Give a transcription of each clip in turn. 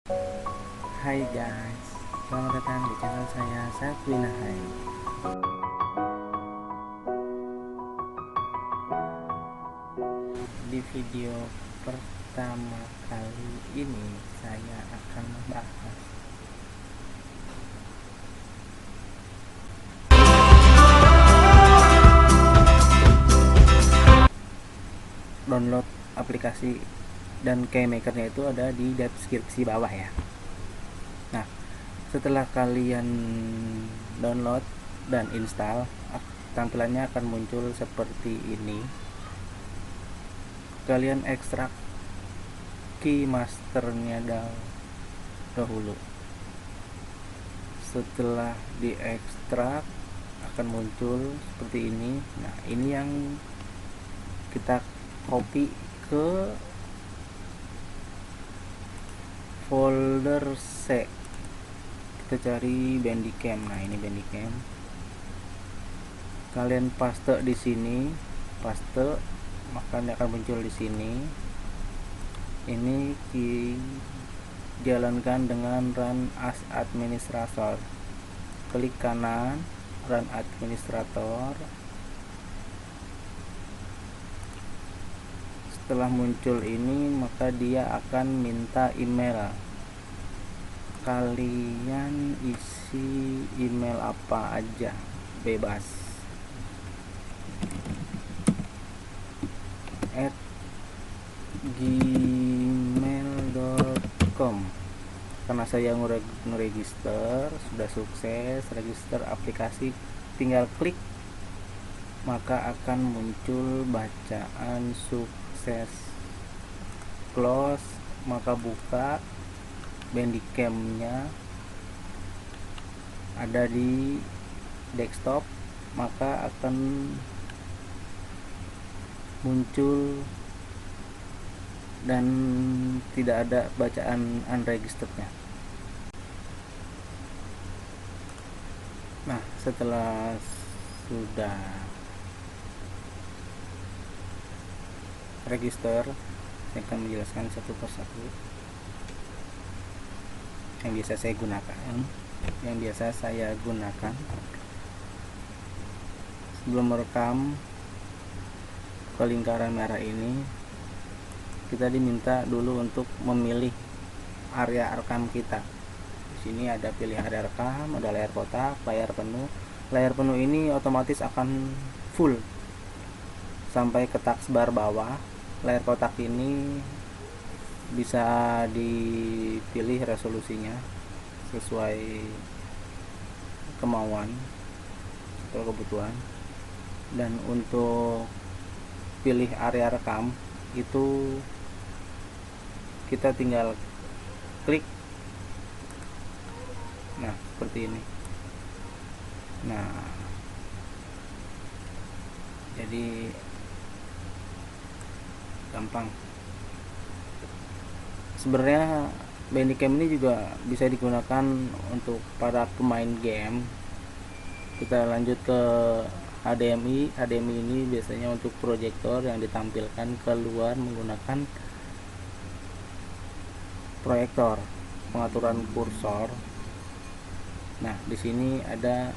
Hai guys, selamat datang di channel saya Satwina Hai. Di video pertama kali ini saya akan membahas download aplikasi dan keymakernya itu ada di deskripsi bawah ya. Nah, setelah kalian download dan install, tampilannya akan muncul seperti ini. Kalian ekstrak key masternya dahulu. Setelah diekstrak akan muncul seperti ini. Nah, ini yang kita copy ke folder C. Kita cari Bandicam. Nah, ini Bandicam. Kalian paste di sini, paste, maka dia akan muncul di sini. Ini dijalankan dengan run as administrator. Klik kanan, run administrator. Setelah muncul ini, maka dia akan minta email. Kalian isi email apa aja, bebas. @gmail.com. Karena saya ngeregister, sudah sukses register aplikasi, tinggal klik maka akan muncul bacaan sukses. Close, maka buka Bandicam-nya ada di desktop, maka akan muncul dan tidak ada bacaan unregistered-nya. Nah, setelah sudah register, saya akan menjelaskan satu persatu yang biasa saya gunakan. Sebelum merekam ke lingkaran merah ini, kita diminta dulu untuk memilih area rekam kita. Di sini ada pilih area rekam, ada layar kotak, layar penuh. Layar penuh ini otomatis akan full sampai ke taskbar bawah. Layar kotak ini bisa dipilih resolusinya sesuai kemauan atau kebutuhan. Dan untuk pilih area rekam itu kita tinggal klik. Nah, seperti ini. Nah, jadi gampang. Sebenarnya Bandicam ini juga bisa digunakan untuk para pemain game. Kita lanjut ke HDMI. HDMI ini biasanya untuk proyektor yang ditampilkan keluar menggunakan proyektor, pengaturan kursor. Nah, di sini ada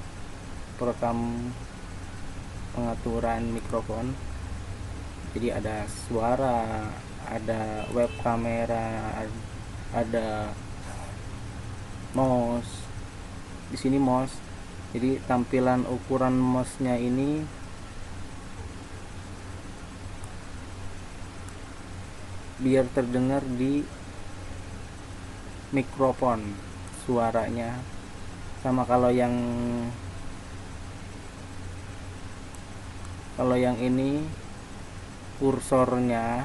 perekam pengaturan mikrofon. Jadi ada suara, ada web kamera, ada mouse. Di sini mouse. Jadi tampilan ukuran mouse-nya ini biar terdengar di mikrofon suaranya. Sama kalau yang ini kursornya,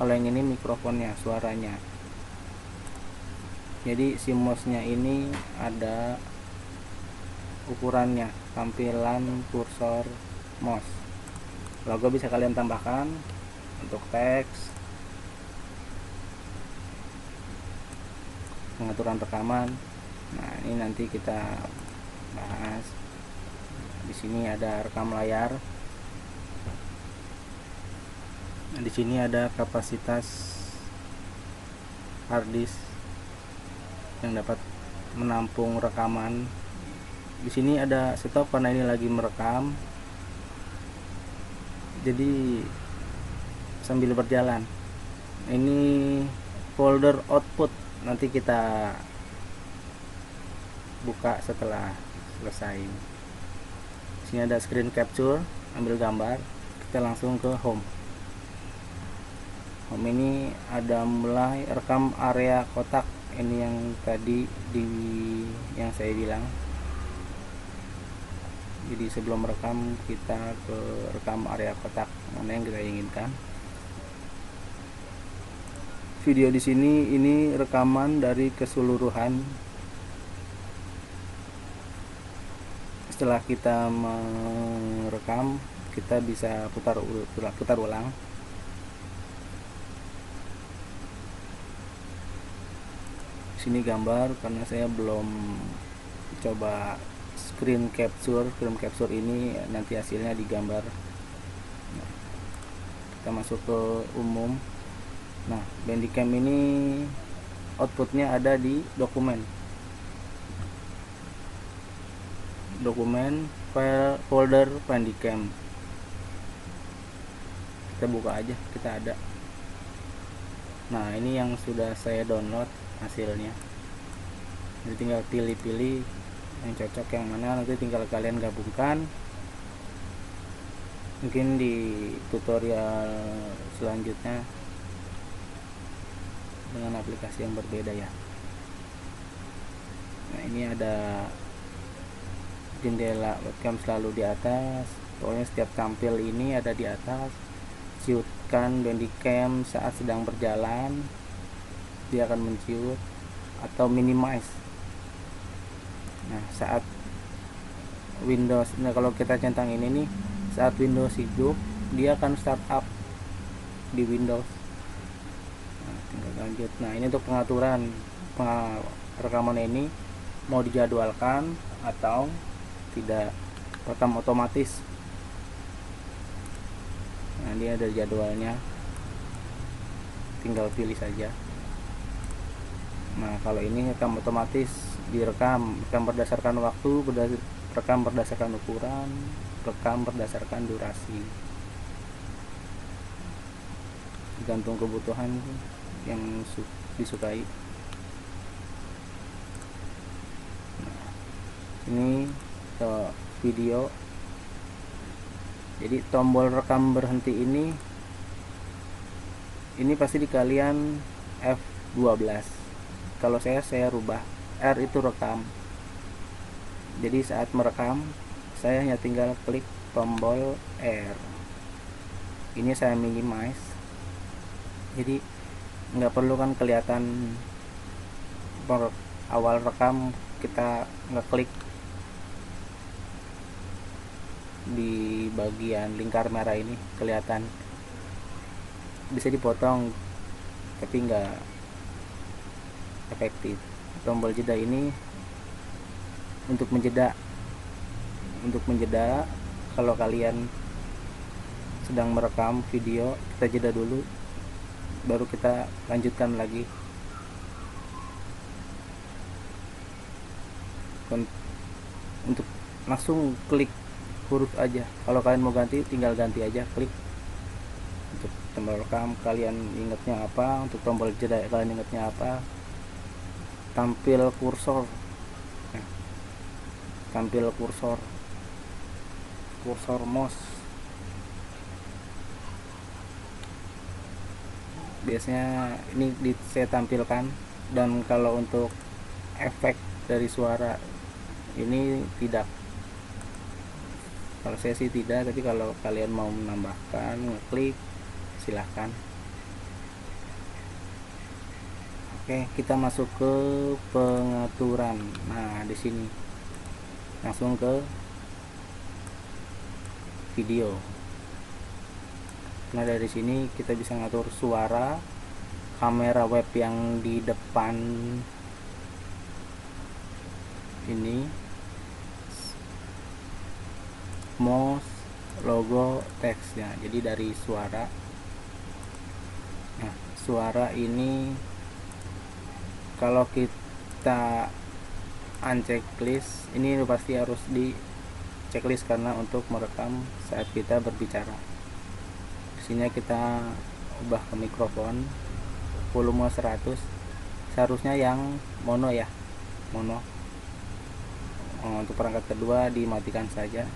kalau yang ini mikrofonnya, suaranya. Jadi si mouse-nya ini ada ukurannya, tampilan kursor mouse. Logo bisa kalian tambahkan untuk teks, pengaturan rekaman. Nah, ini nanti kita bahas. Di sini ada rekam layar. Nah, di sini ada kapasitas hard disk yang dapat menampung rekaman. Di sini ada stop karena ini lagi merekam, jadi sambil berjalan. Ini folder output, nanti kita buka setelah selesai. Di sini ada screen capture, ambil gambar. Kita langsung ke home. Home ini ada mulai rekam area kotak. Ini yang tadi yang saya bilang. Jadi sebelum rekam kita ke rekam area kotak mana yang kita inginkan. Video di sini ini rekaman dari keseluruhan. Setelah kita merekam, kita bisa putar ulang. Sini gambar karena saya belum coba screen capture ini nanti hasilnya digambar. Nah, kita masuk ke umum. Nah, Bandicam ini outputnya ada di dokumen file folder Bandicam. Kita buka aja, kita ada. Nah, ini yang sudah saya download hasilnya. Jadi tinggal pilih-pilih yang cocok yang mana, nanti tinggal kalian gabungkan. Mungkin di tutorial selanjutnya dengan aplikasi yang berbeda ya. Nah, ini ada jendela webcam selalu di atas. Pokoknya setiap tampil ini ada di atas. Ciutkan Bandicam saat sedang berjalan, dia akan menciut, atau minimize. Nah, saat Windows, nah kalau kita centang ini nih, saat Windows hidup dia akan start up di Windows. Nah, tinggal lanjut. Nah, ini untuk pengaturan rekaman ini mau dijadwalkan atau tidak, rekam otomatis. Nah, dia ada jadwalnya, tinggal pilih saja. Nah, kalau ini rekam otomatis, rekam berdasarkan waktu, rekam berdasarkan ukuran, rekam berdasarkan durasi, tergantung kebutuhan yang disukai. Nah, ini ke video. Jadi tombol rekam berhenti ini pasti di kalian F12. Kalau saya rubah, R itu rekam. Jadi saat merekam, saya hanya tinggal klik tombol R. Ini saya minimize. Jadi nggak perlu kan kelihatan awal rekam, kita ngeklik di bagian lingkar merah ini kelihatan. Bisa dipotong, tapi nggak efektif. Tombol jeda ini untuk menjeda. Kalau kalian sedang merekam video, kita jeda dulu, baru kita lanjutkan lagi. Untuk langsung klik huruf aja. Kalau kalian mau ganti, tinggal ganti aja, klik. Untuk tombol rekam kalian ingatnya apa, untuk tombol jeda kalian ingatnya apa. Tampil kursor, kursor mouse. Biasanya ini saya tampilkan. Dan kalau untuk efek dari suara ini tidak, kalau saya sih tidak, tapi kalau kalian mau menambahkan, ngeklik, silahkan. Oke, kita masuk ke pengaturan. Nah, di sini langsung ke video. Nah, dari sini kita bisa ngatur suara, kamera web yang di depan ini, mouse, logo, teksnya. Jadi dari suara. Nah, suara ini kalau kita unchecklist, ini pasti harus di checklist karena untuk merekam saat kita berbicara. Di sini kita ubah ke mikrofon volume 100, seharusnya yang mono ya, mono. Untuk perangkat kedua dimatikan saja.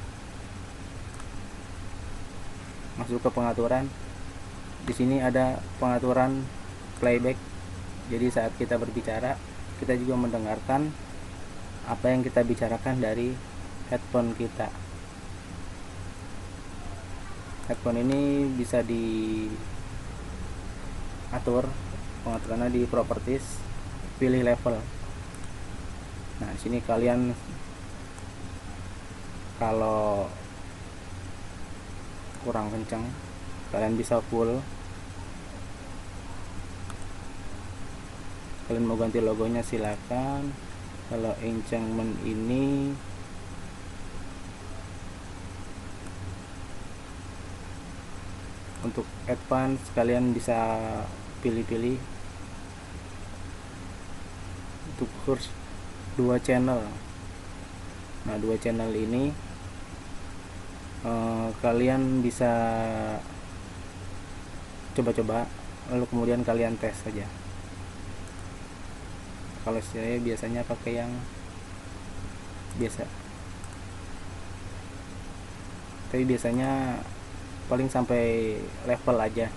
Masuk ke pengaturan. Di sini ada pengaturan playback. Jadi saat kita berbicara, kita juga mendengarkan apa yang kita bicarakan dari headphone kita. Headphone ini bisa diatur pengaturannya di properties, pilih level. Nah, di sini kalian kalau kurang kencang, kalian bisa full. Kalian mau ganti logonya silakan. Kalau enchantment ini untuk advance, kalian bisa pilih-pilih. Untuk kurs 2 channel. Nah, 2 channel ini kalian bisa coba-coba, lalu kemudian kalian tes saja. Kalau saya biasanya pakai yang biasa, tapi biasanya paling sampai level aja.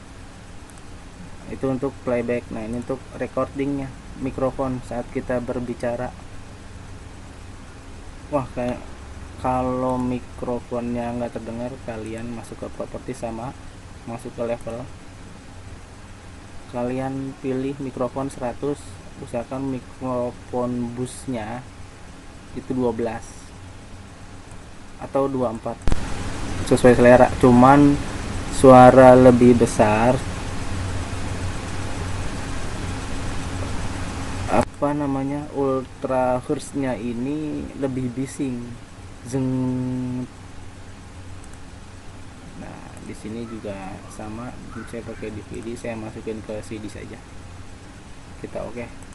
Itu untuk playback. Nah, ini untuk recordingnya, mikrofon saat kita berbicara. Wah, kayak kalau mikrofonnya nggak terdengar, kalian masuk ke properti sama masuk ke level, kalian pilih mikrofon 100, usahakan mikrofon busnya itu 12 atau 24, sesuai selera. Cuman suara lebih besar, apa namanya, ultra hertznya ini lebih bising, zeng. Nah, di sini juga sama, saya pakai DVD, saya masukin ke CD saja. Kita oke.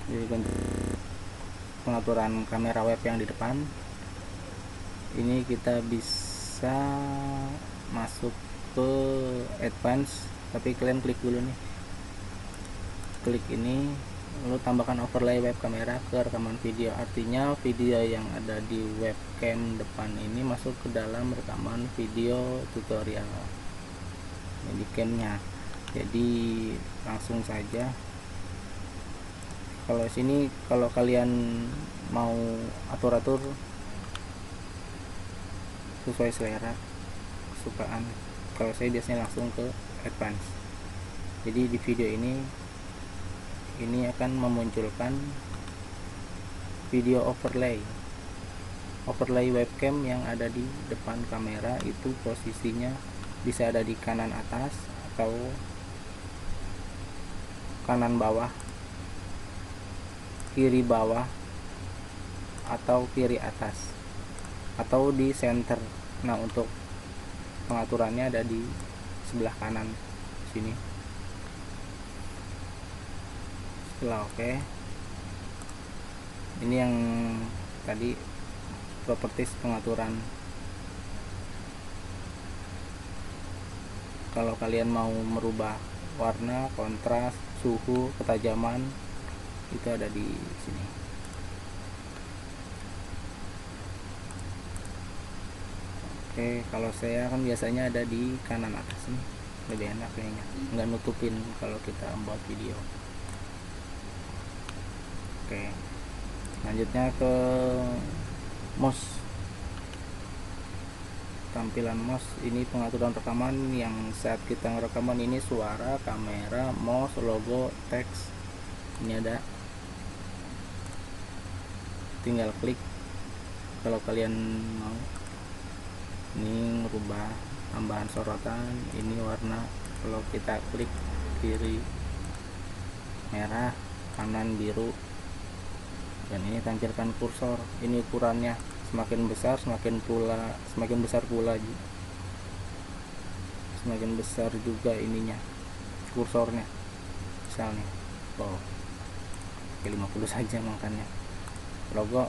Jadi pengaturan kamera web yang di depan ini kita bisa masuk ke advance, tapi kalian klik dulu nih, klik ini, lalu tambahkan overlay web kamera ke rekaman video. Artinya video yang ada di webcam depan ini masuk ke dalam rekaman video tutorial ini camnya. Jadi langsung saja. Kalau sini, kalau kalian mau atur-atur sesuai selera kesukaan, kalau saya biasanya langsung ke advance. Jadi di video ini akan memunculkan video overlay webcam yang ada di depan kamera. Itu posisinya bisa ada di kanan atas atau kanan bawah, kiri bawah, atau kiri atas, atau di center. Nah, untuk pengaturannya ada di sebelah kanan sini. Setelah oke, ini yang tadi properties pengaturan. Kalau kalian mau merubah warna, kontras, suhu, ketajaman, itu ada di sini. Oke, kalau saya kan biasanya ada di kanan atas nih, lebih enak kayaknya, nggak nutupin kalau kita membuat video. Oke, lanjutnya ke mouse. Tampilan mouse ini pengaturan rekaman yang saat kita rekaman ini suara, kamera, mouse, logo, teks. Ini ada, tinggal klik kalau kalian mau. Ini merubah tambahan sorotan, ini warna. Kalau kita klik kiri merah, kanan biru, dan ini tampilkan kursor. Ini ukurannya semakin besar semakin besar pula, semakin besar juga ininya, kursornya misalnya. Oke, pakai 50 saja makanya. Logo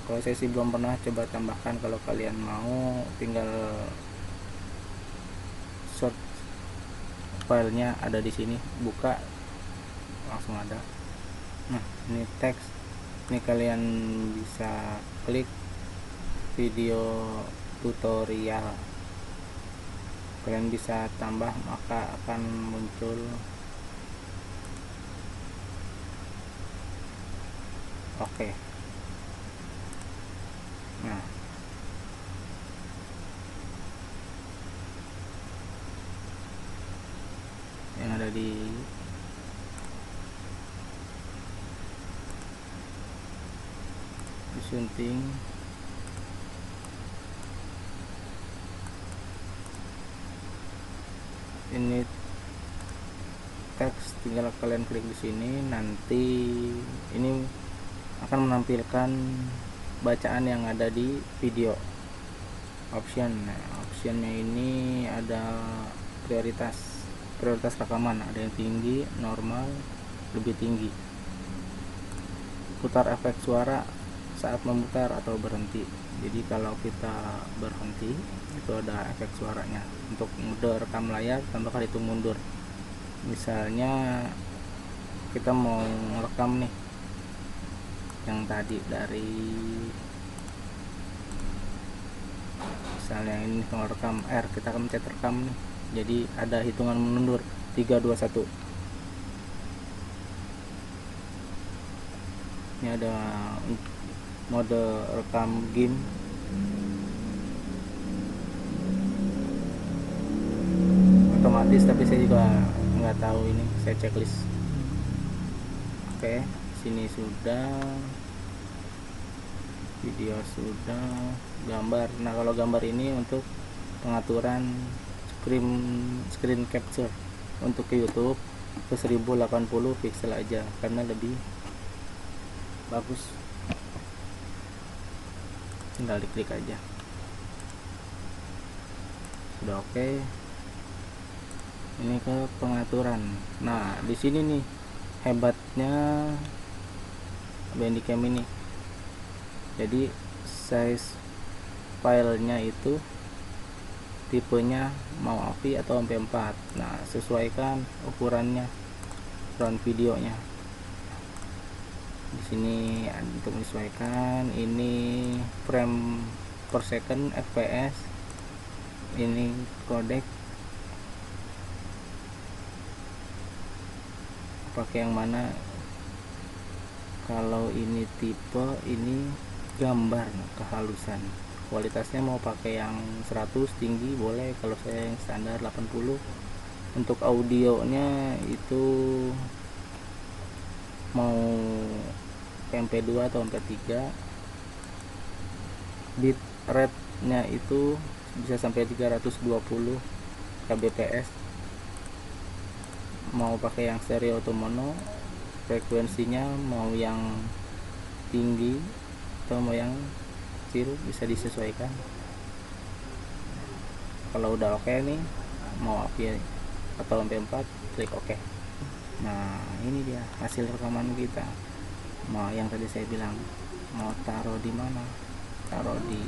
kalau saya sih belum pernah coba tambahkan. Kalau kalian mau tinggal short filenya ada di sini, buka langsung ada. Nah ini teks, ini kalian bisa klik video tutorial, kalian bisa tambah maka akan muncul oke. Nah yang ada di disunting ini teks, tinggal kalian klik di sini, nanti ini akan menampilkan bacaan yang ada di video option. Nah, optionnya ini ada prioritas rekaman, ada yang tinggi, normal, lebih tinggi, putar efek suara saat memutar atau berhenti. Jadi kalau kita berhenti itu ada efek suaranya. Untuk mode rekam layar tambahkan hitung mundur. Misalnya kita mau rekam nih yang tadi dari, misalnya ini kalau rekam R, kita akan mencet rekam nih, jadi ada hitungan mundur 3 2 1. Ini ada mode rekam game, otomatis, tapi saya juga nggak tahu ini, saya checklist. Oke, sini sudah, video sudah, gambar. Nah kalau gambar ini untuk pengaturan screen capture untuk ke YouTube ke 1080 pixel aja karena lebih bagus. Tinggal diklik aja, sudah oke. Ini ke pengaturan. Nah di sini nih hebatnya Bandicam ini, jadi size filenya itu tipenya mau AVI atau MP4. Nah sesuaikan ukuran videonya. Di sini untuk menyesuaikan, ini frame per second fps, ini codec, pakai yang mana. Kalau ini tipe, ini gambar kehalusan, kualitasnya mau pakai yang 100 tinggi boleh, kalau saya yang standar 80. Untuk audionya itu mau MP2 atau MP3, bit rate nya itu bisa sampai 320 kbps. Mau pakai yang stereo atau mono, frekuensinya mau yang tinggi atau mau yang kecil, bisa disesuaikan. Kalau udah oke nih, mau AVI atau MP4, klik oke. Nah ini dia hasil rekaman kita. Mau yang tadi saya bilang, mau taruh di mana, taruh di